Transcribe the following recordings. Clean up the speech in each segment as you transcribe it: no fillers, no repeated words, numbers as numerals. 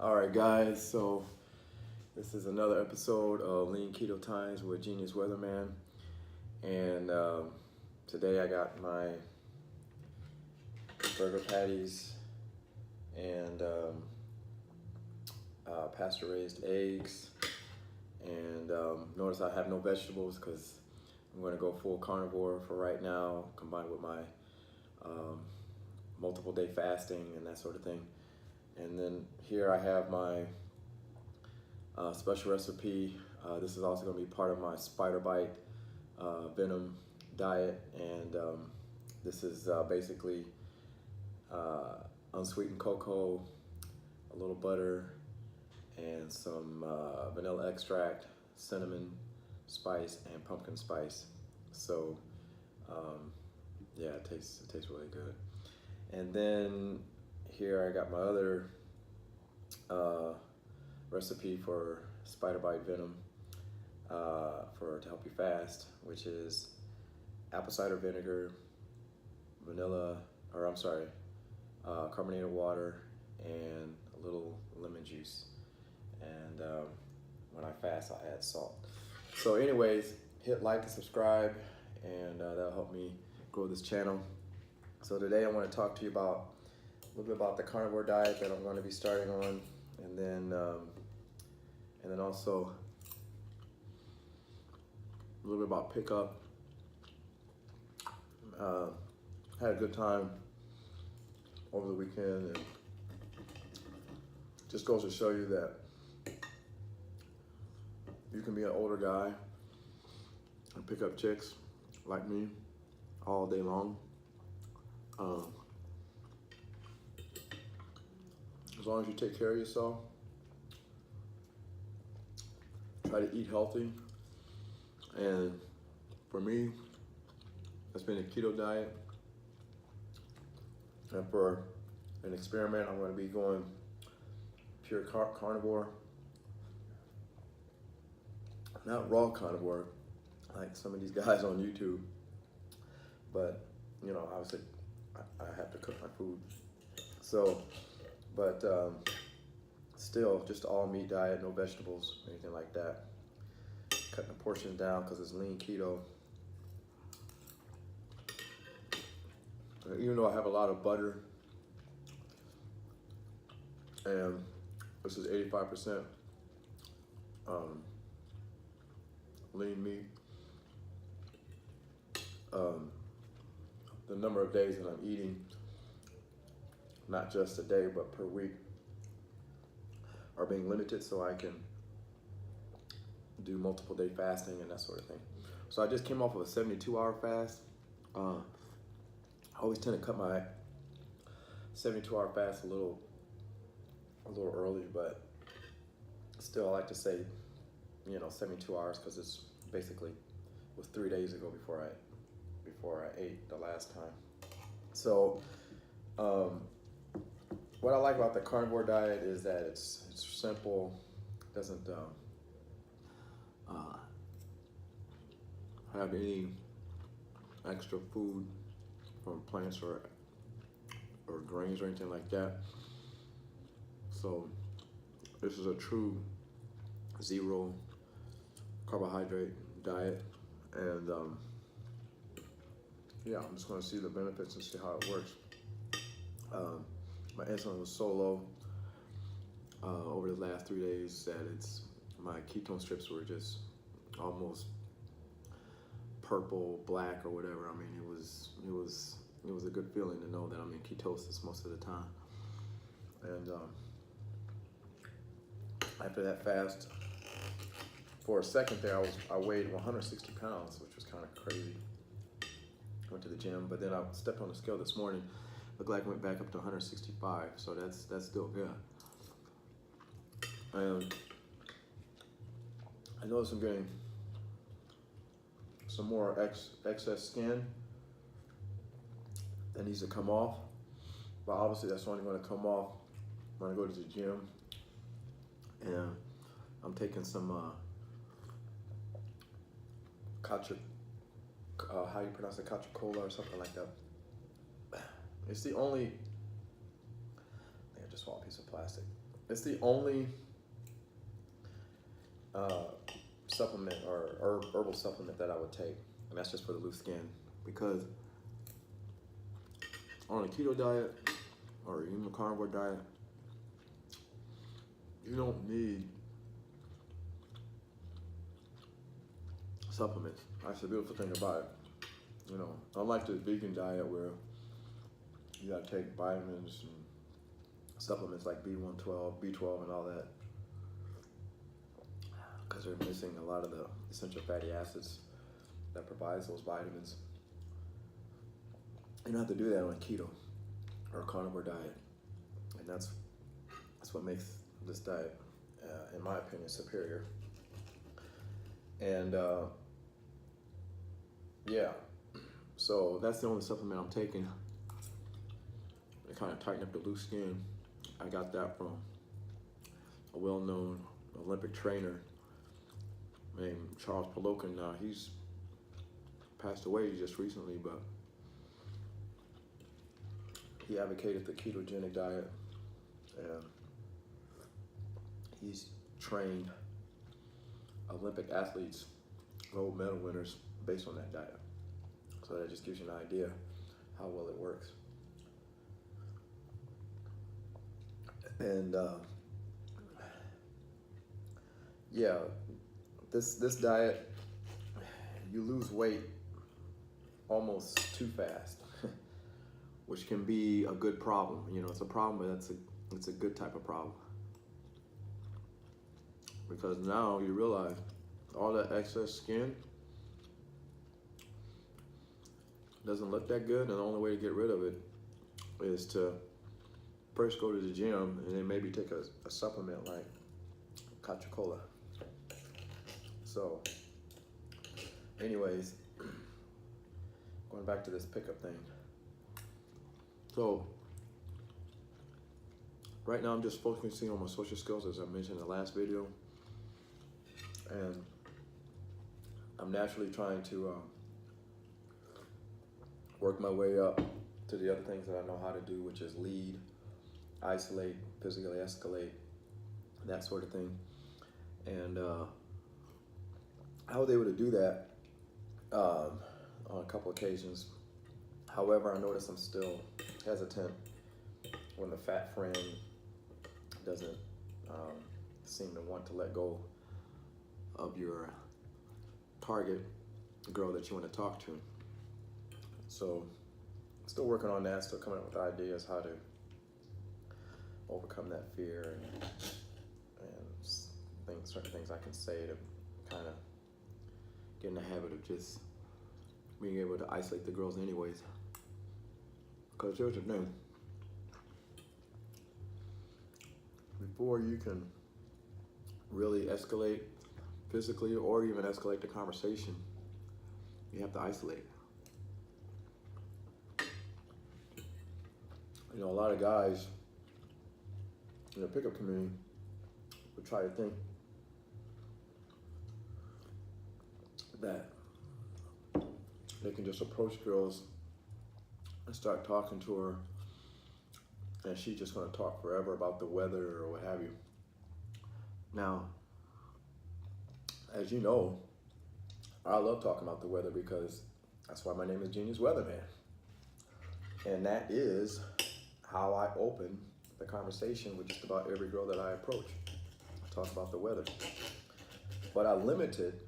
All right, guys, so this is another episode of Lean Keto Times with Genius Weatherman. And today I got my burger patties and pasture-raised eggs. And notice I have no vegetables because I'm going to go full carnivore for right now, combined with my multiple day fasting and that sort of thing. And then here I have my special recipe. This is also going to be part of my spider bite venom diet, and this is basically unsweetened cocoa, a little butter, and some vanilla extract, cinnamon spice, and pumpkin spice. So yeah, it tastes really good. And then here I got my other recipe for spider bite venom to help you fast, which is apple cider vinegar, carbonated water, and a little lemon juice. And when I fast, I add salt. So anyways, hit like and subscribe, and that'll help me grow this channel. So today I want to talk to you about a little bit about the carnivore diet that I'm going to be starting on, and then also a little bit about pickup. Had a good time over the weekend, and just goes to show you that you can be an older guy and pick up chicks like me all day long. As long as you take care of yourself, try to eat healthy. And for me, it's been a keto diet. And for an experiment, I'm going to be going pure carnivore. Not raw carnivore, like some of these guys on YouTube. But, you know, obviously, I have to cook my food. So, but still, just all meat diet, no vegetables, anything like that. Cutting the portions down because it's lean keto. Even though I have a lot of butter, and this is 85% lean meat, the number of days that I'm eating, not just a day but per week, are being limited, so I can do multiple day fasting and that sort of thing. So I just came off of a 72-hour fast. I always tend to cut my 72-hour fast a little early, but still I like to say, 72 hours, because it's basically was 3 days ago before I ate the last time. So what I like about the carnivore diet is that it's simple, doesn't have any extra food from plants or grains or anything like that. So this is a true zero carbohydrate diet, and yeah, I'm just going to see the benefits and see how it works. My insulin was so low over the last 3 days that my ketone strips were just almost purple, black, or whatever. I mean, it was a good feeling to know that I'm in ketosis most of the time. And after that fast, for a second there, I weighed 160 pounds, which was kind of crazy. Went to the gym, but then I stepped on the scale this morning. Looked like I went back up to 165, so that's still good. And I noticed I'm getting some more excess skin that needs to come off, but obviously that's only going to come off when I go to the gym. And I'm taking some how you pronounce it, Coca-Cola or something like that. It's the only, I think I just swallowed a piece of plastic. it's the only supplement or herbal supplement that I would take, and that's just for the loose skin, because on a keto diet or even a carnivore diet, you don't need supplements. That's the beautiful thing about it. You know, unlike the vegan diet where you gotta take vitamins and supplements like B12, B12 and all that, because they're missing a lot of the essential fatty acids that provides those vitamins. You don't have to do that on a keto or a carnivore diet, and that's what makes this diet, in my opinion, superior. And yeah, so that's the only supplement I'm taking to kind of tighten up the loose skin. I got that from a well-known Olympic trainer named Charles Polokin. Now he's passed away just recently, but he advocated the ketogenic diet, and he's trained Olympic athletes, gold medal winners, based on that diet. So that just gives you an idea how well it works. And yeah, this diet, you lose weight almost too fast, which can be a good problem. You know, it's a problem, but it's a good type of problem, because now you realize all that excess skin doesn't look that good, and the only way to get rid of it is to first go to the gym and then maybe take a supplement like Coca-Cola. So anyways, going back to this pickup thing. So right now I'm just focusing on my social skills, as I mentioned in the last video, and I'm naturally trying to work my way up to the other things that I know how to do, which is lead, isolate, physically escalate, that sort of thing. And I was able to do that on a couple occasions. However, I notice I'm still hesitant when the fat friend doesn't seem to want to let go of your target, the girl that you want to talk to. So still working on that, still coming up with ideas how to overcome that fear, and certain things I can say to kind of get in the habit of just being able to isolate the girls anyways. Because here's the thing, before you can really escalate physically or even escalate the conversation, you have to isolate. You know, a lot of guys in the pickup community would try to think that they can just approach girls and start talking to her, and she's just going to talk forever about the weather or what have you. Now, as you know, I love talking about the weather, because that's why my name is Genius Weatherman. And that is how I open the conversation with just about every girl that I approach. I talk about the weather. But I limit it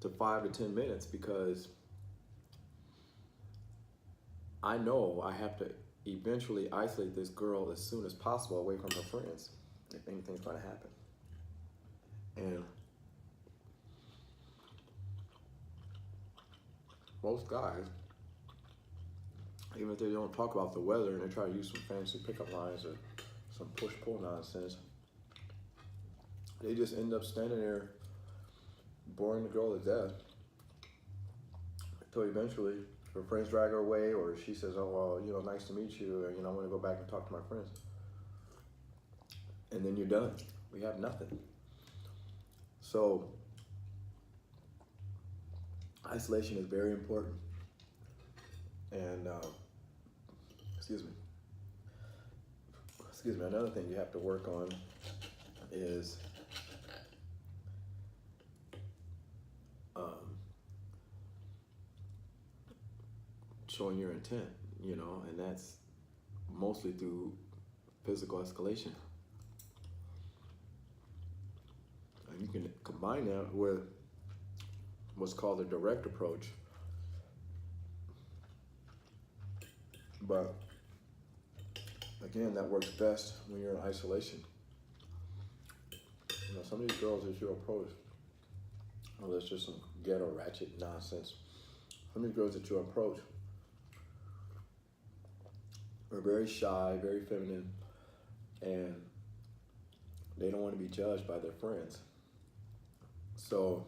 to 5 to 10 minutes because I know I have to eventually isolate this girl as soon as possible away from her friends if anything's going to happen. And most guys, even if they don't talk about the weather and they try to use some fancy pickup lines or some push-pull nonsense, they just end up standing there boring the girl to death until eventually her friends drag her away, or she says, oh, well, you know, nice to meet you, or, you know, I'm going to go back and talk to my friends. And then you're done. We have nothing. So isolation is very important. And, excuse excuse me, another thing you have to work on is showing your intent, you know, and that's mostly through physical escalation. And you can combine that with what's called a direct approach. But again, that works best when you're in isolation. You know, some of these girls that you approach, well, there's just some ghetto ratchet nonsense. Some of these girls that you approach are very shy, very feminine, and they don't want to be judged by their friends. So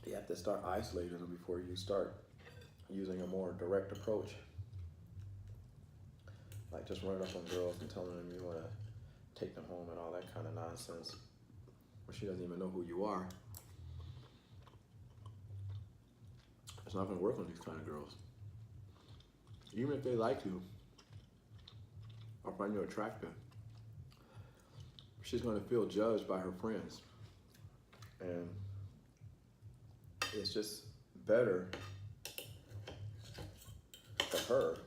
you have to start isolating them before you start using a more direct approach. Like just running up on girls and telling them you want to take them home and all that kind of nonsense. But she doesn't even know who you are. It's not going to work on these kind of girls. Even if they like you or find you attractive, she's going to feel judged by her friends. And it's just better for her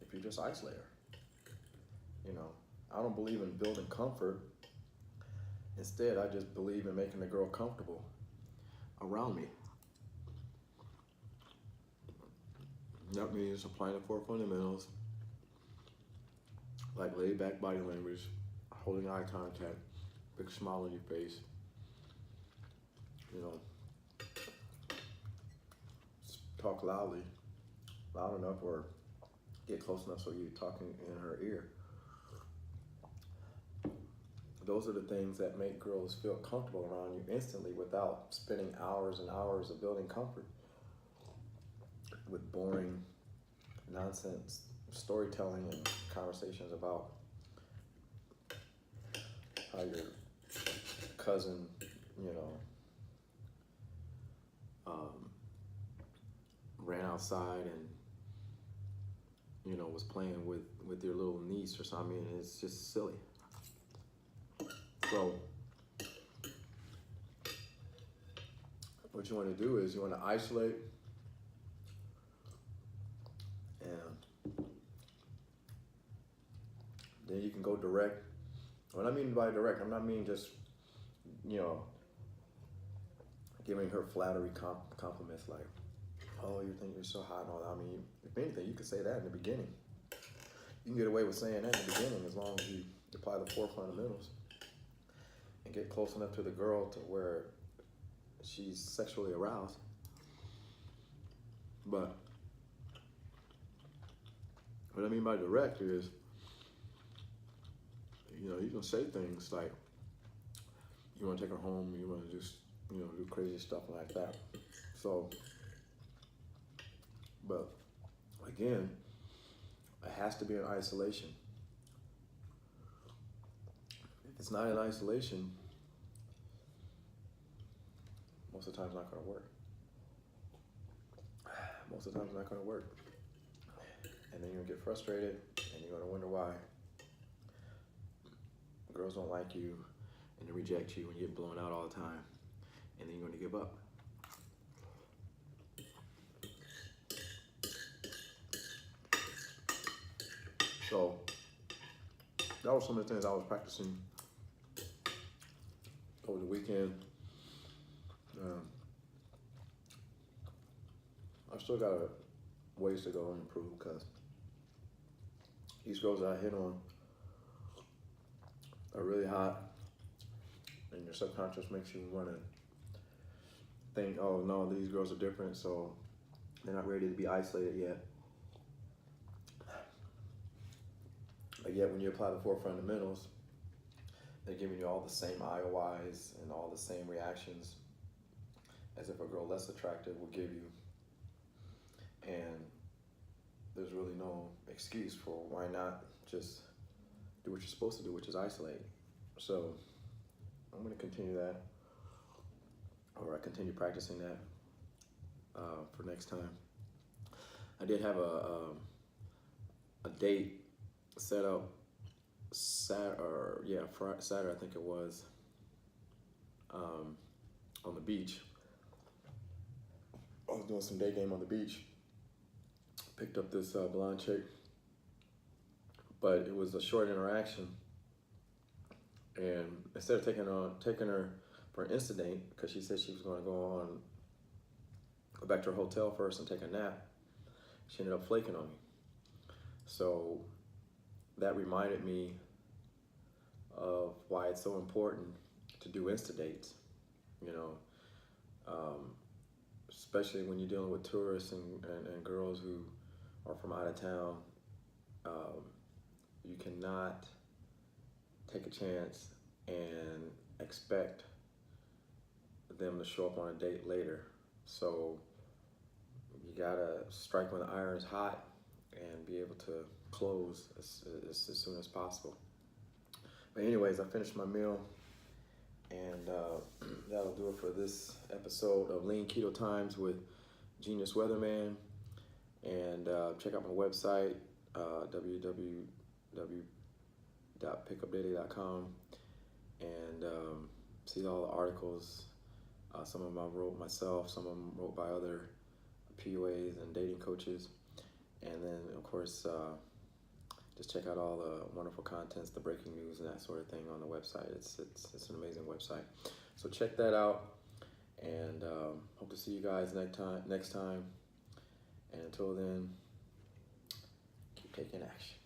if you just isolate her. You know, I don't believe in building comfort. Instead, I just believe in making the girl comfortable around me. That means applying the 4 fundamentals, like laid back body language, holding eye contact, big smile on your face, you know, talk loudly, loud enough or get close enough so you're talking in her ear. Those are the things that make girls feel comfortable around you instantly without spending hours and hours of building comfort with boring nonsense storytelling and conversations about how your cousin, you know, ran outside and, you know, was playing with your little niece or something. I mean, it's just silly. So what you want to do is you want to isolate and then you can go direct. What I mean by direct, I'm not mean just, you know, giving her flattery compliments like, oh, you think you're so hot and all that. I mean, if anything, you could say that in the beginning. You can get away with saying that in the beginning as long as you apply the 4 fundamentals and get close enough to the girl to where she's sexually aroused. But what I mean by direct is, you know, you can say things like, you want to take her home, you want to just, you know, do crazy stuff like that. So, but again, it has to be in isolation. If it's not in isolation, most of the time it's not going to work. Most of the time it's not going to work. And then you're going to get frustrated and you're going to wonder why girls don't like you and they reject you and you get blown out all the time. And then you're going to give up. So that was some of the things I was practicing over the weekend. I still got a ways to go and improve because these girls that I hit on are really hot, and your subconscious makes you want to think, oh no, these girls are different, so they're not ready to be isolated yet. But yet when you apply the 4 fundamentals, they're giving you all the same IOIs and all the same reactions as if a girl less attractive would give you. And there's really no excuse for why not just do what you're supposed to do, which is isolate. So I'm going to continue that, or I continue practicing that for next time. I did have a date set up Saturday, I think it was, on the beach. I was doing some day game on the beach. Picked up this blonde chick, but it was a short interaction. And instead of taking her for an instant date, because she said she was going to go back to her hotel first and take a nap, she ended up flaking on me. So that reminded me of why it's so important to do instant dates, you know, especially when you're dealing with tourists and girls who are from out of town. You cannot take a chance and expect them to show up on a date later. So you gotta strike when the iron's hot and be able to close as soon as possible. But anyways, I finished my meal, and that'll do it for this episode of Lean Keto Times with Genius Weatherman. And check out my website, www.pickupdaily.com, and see all the articles. Some of them I wrote myself, some of them wrote by other PUAs and dating coaches. And then, of course, just check out all the wonderful contents, the breaking news and that sort of thing on the website. It's an amazing website. So check that out, and hope to see you guys next time. And until then, keep taking action.